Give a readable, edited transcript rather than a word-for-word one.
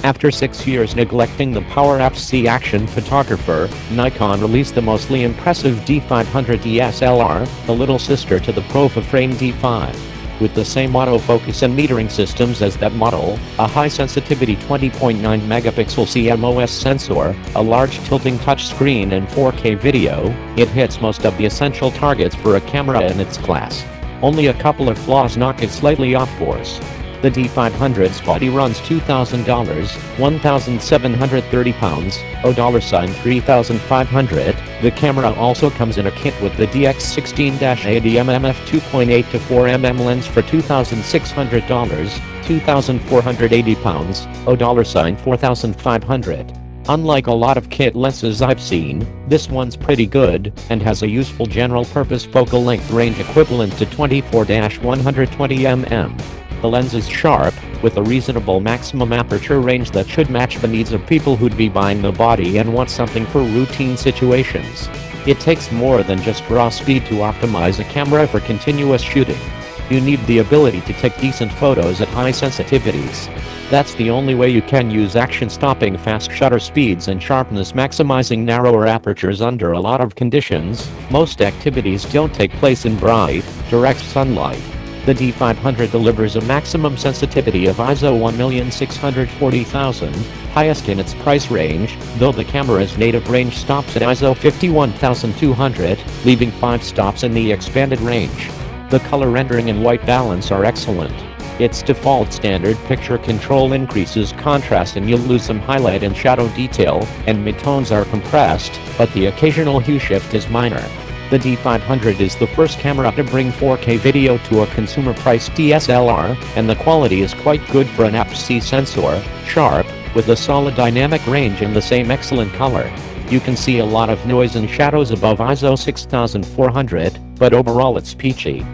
After 6 years neglecting the power-up-C action photographer, Nikon released the mostly impressive D500 DSLR, the little sister to the Profiframe D5. With the same autofocus and metering systems as that model, a high-sensitivity 20.9 megapixel CMOS sensor, a large tilting touchscreen and 4K video, it hits most of the essential targets for a camera in its class. Only a couple of flaws knock it slightly off course. The D500's body runs $2,000, 1,730 pounds, $3,500. The camera also comes in a kit with the DX16-80mm f2.8 to 4mm lens for $2,600, 2,480 pounds, $4,500. Unlike a lot of kit lenses I've seen, this one's pretty good, and has a useful general-purpose focal length range equivalent to 24-120mm. The lens is sharp, with a reasonable maximum aperture range that should match the needs of people who'd be buying the body and want something for routine situations. It takes more than just raw speed to optimize a camera for continuous shooting. You need the ability to take decent photos at high sensitivities. That's the only way you can use action-stopping fast shutter speeds and sharpness maximizing narrower apertures under a lot of conditions. Most activities don't take place in bright, direct sunlight. The D500 delivers a maximum sensitivity of ISO 1,640,000, highest in its price range, though the camera's native range stops at ISO 51,200, leaving 5 stops in the expanded range. The color rendering and white balance are excellent. Its default standard picture control increases contrast and you'll lose some highlight and shadow detail, and midtones are compressed, but the occasional hue shift is minor. The D500 is the first camera to bring 4K video to a consumer-priced DSLR, and the quality is quite good for an APS-C sensor, sharp, with a solid dynamic range and the same excellent color. You can see a lot of noise and shadows above ISO 6400, but overall it's peachy.